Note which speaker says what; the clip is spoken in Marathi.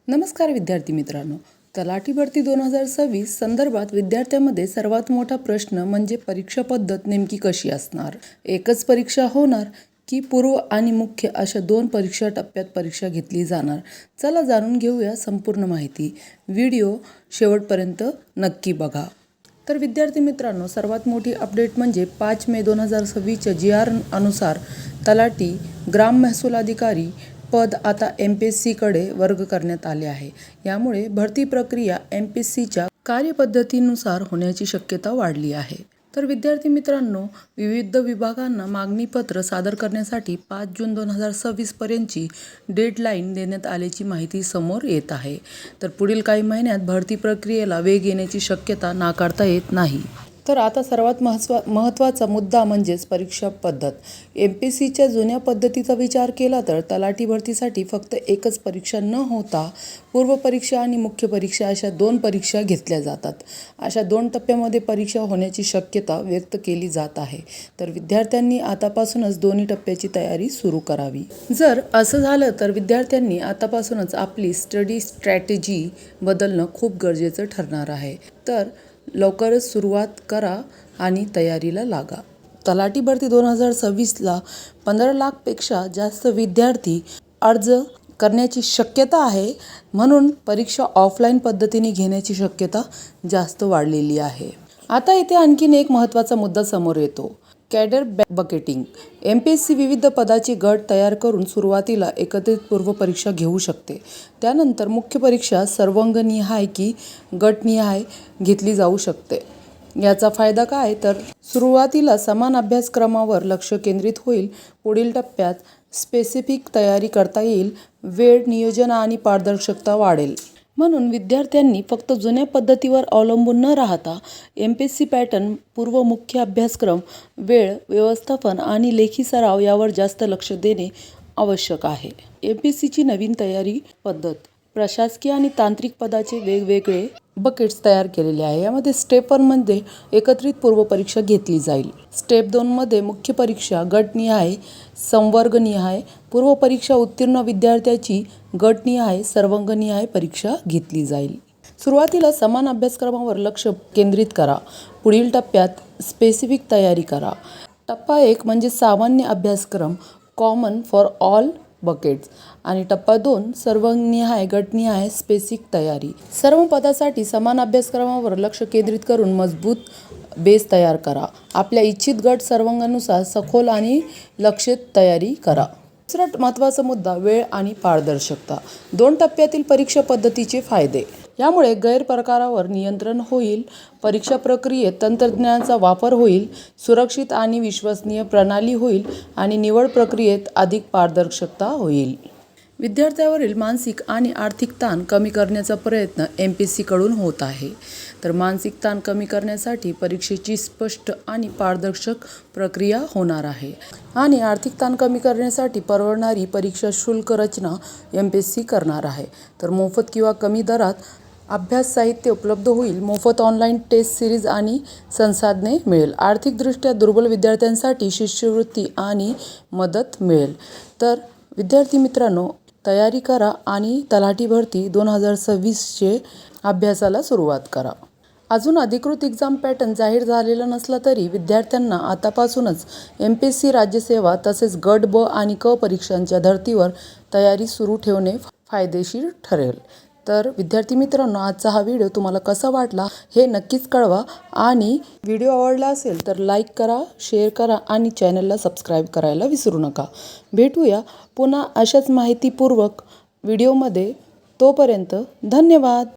Speaker 1: नमस्कार विद्यार्थी मित्रांनो, तलाठी भरती 2026 संदर्भात विद्यार्थ्यांमध्ये सर्वात मोठा प्रश्न म्हणजे परीक्षा पद्धत नेमकी कशी असणार. एकच परीक्षा होणार की पूर्व आणि मुख्य अशा दोन परीक्षा टप्प्यात परीक्षा घेतली जाणार. चला जाणून घेऊया संपूर्ण माहिती. व्हिडिओ शेवटपर्यंत नक्की बघा. तर विद्यार्थी मित्रांनो, सर्वात मोठी अपडेट म्हणजे 5 मे 2026च्या GR अनुसार तलाठी ग्राम महसूल अधिकारी पद आता MPSCकडे वर्ग करण्यात आले आहे. यामुळे भरती प्रक्रिया MPSCच्या कार्यपद्धतीनुसार होण्याची शक्यता वाढली आहे. तर विद्यार्थी मित्रांनो, विविध विभागांना मागणीपत्र सादर करण्यासाठी 5 जून 2026 पर्यंतची डेडलाईन देण्यात आल्याची माहिती समोर येत आहे. तर पुढील काही महिन्यात भरती प्रक्रियेला वेग येण्याची शक्यता नाकारता येत नाही. तर आता सर्वात महत्त्वाचा मुद्दा म्हणजेच परीक्षा पद्धत. MPSCच्या जुन्या पद्धतीचा विचार केला तर तलाठी भरतीसाठी फक्त एकच परीक्षा न होता पूर्व परीक्षा आणि मुख्य परीक्षा अशा दोन परीक्षा घेतल्या जातात. अशा दोन टप्प्यामध्ये परीक्षा होण्याची शक्यता व्यक्त केली जात आहे. तर विद्यार्थ्यांनी आतापासूनच दोन्ही टप्प्याची तयारी सुरू करावी. जर असं झालं तर विद्यार्थ्यांनी आतापासूनच आपली स्टडी स्ट्रॅटेजी बदलणं खूप गरजेचं ठरणार आहे. तर लवकरच सुरुवात करा आणि तयारीला लागा. तलाठी भरती 2026ला 15 लाखपेक्षा जास्त विद्यार्थी अर्ज करण्याची शक्यता आहे. म्हणून परीक्षा ऑफलाईन पद्धतीने घेण्याची शक्यता जास्त वाढलेली आहे. आता इथे आणखीन एक महत्त्वाचा मुद्दा समोर येतो, कॅडर बकेटिंग. MPSC विविध पदाचे गट तयार करून सुरुवातीला एकत्रित पूर्व परीक्षा घेऊ शकते. त्यानंतर मुख्य परीक्षा सर्वांगनिहाय की गटनिहाय घेतली जाऊ शकते. याचा फायदा काय तर सुरुवातीला समान अभ्यासक्रमावर लक्ष केंद्रित होईल. पुढील टप्प्यात स्पेसिफिक तयारी करता येईल. वेळ नियोजन आणि पारदर्शकता वाढेल. म्हणून विद्यार्थ्यांनी फक्त जुन्या पद्धतीवर अवलंबून न राहता MPSC पॅटर्न, पूर्व मुख्य अभ्यासक्रम, वेळ व्यवस्थापन आणि लेखी सराव यावर जास्त लक्ष देणे आवश्यक आहे. MPSCची नवीन तयारी पद्धत. प्रशासकीय आणि तांत्रिक पदाचे वेगवेगळे बकेट्स तयार केलेले आहे. यामध्ये स्टेप 1 मध्ये एकत्रित पूर्व परीक्षा घेतली जाईल. स्टेप 2 मध्ये मुख्य परीक्षा, गटनिहाय, संवर्गनिहाय, पूर्व परीक्षा उत्तीर्ण विद्यार्थ्याची गटनिहाय, सर्वांगनिहाय परीक्षा घेतली जाईल. सुरुवातीला समान अभ्यासक्रमावर लक्ष केंद्रित करा. पुढील टप्प्यात स्पेसिफिक तयारी करा. टप्पा 1 म्हणजे सामान्य अभ्यासक्रम, कॉमन फॉर ऑल बकेट्स, आणि टप्पा 2 सर्वनिहाय गटनिहाय स्पेसिफिक तयारी. सर्व पदासाठी समान अभ्यासक्रमावर लक्ष केंद्रित करून मजबूत बेस तयार करा. आपल्या इच्छित गट सर्वांगानुसार सखोल आणि लक्षित तयारी करा. दुसरा महत्त्वाचा मुद्दा, वेळ आणि पारदर्शकता. 2 टप्प्यातील परीक्षा पद्धतीचे फायदे. यामुळे गैरप्रकारावर नियंत्रण होईल. परीक्षा प्रक्रियेत तंत्रज्ञानाचा वापर होईल. सुरक्षित आणि विश्वसनीय प्रणाली होईल आणि निवड प्रक्रियेत अधिक पारदर्शकता होईल. विद्यार्थ्यावरील मानसिक आणि आर्थिक ताण कमी करण्याचा प्रयत्न MPSCकडून होत आहे. तर मानसिक ताण कमी करण्यासाठी परीक्षेची स्पष्ट आणि पारदर्शक प्रक्रिया होणार आहे. आणि आर्थिक ताण कमी करण्यासाठी परवडणारी परीक्षा शुल्क रचना MPSC करणार आहे. तर मोफत किंवा कमी दरात अभ्यास साहित्य उपलब्ध होईल. मोफत ऑनलाईन टेस्ट सिरीज आणि संसाधने मिळेल. आर्थिकदृष्ट्या दुर्बल विद्यार्थ्यांसाठी शिष्यवृत्ती आणि मदत मिळेल. तर विद्यार्थी मित्रांनो, तयारी करा आणि तलाठी भरती 2026चे अभ्यासाला सुरुवात करा. अजून अधिकृत एक्झाम पॅटर्न जाहीर झालेला नसला तरी विद्यार्थ्यांना आतापासूनच MPSC राज्यसेवा तसेच गट ब आणि क परीक्षांच्या धर्तीवर तयारी सुरू ठेवणे फायदेशीर ठरेल. तर विद्यार्थी मित्रांनो, आजचा हा व्हिडिओ तुम्हाला कसा वाटला हे नक्कीच कळवा. आणि व्हिडिओ आवडला असेल तर लाईक करा, शेअर करा आणि चॅनलला सबस्क्राईब करायला विसरू नका. भेटूया पुन्हा अशाच माहितीपूर्वक व्हिडिओमध्ये. तोपर्यंत धन्यवाद.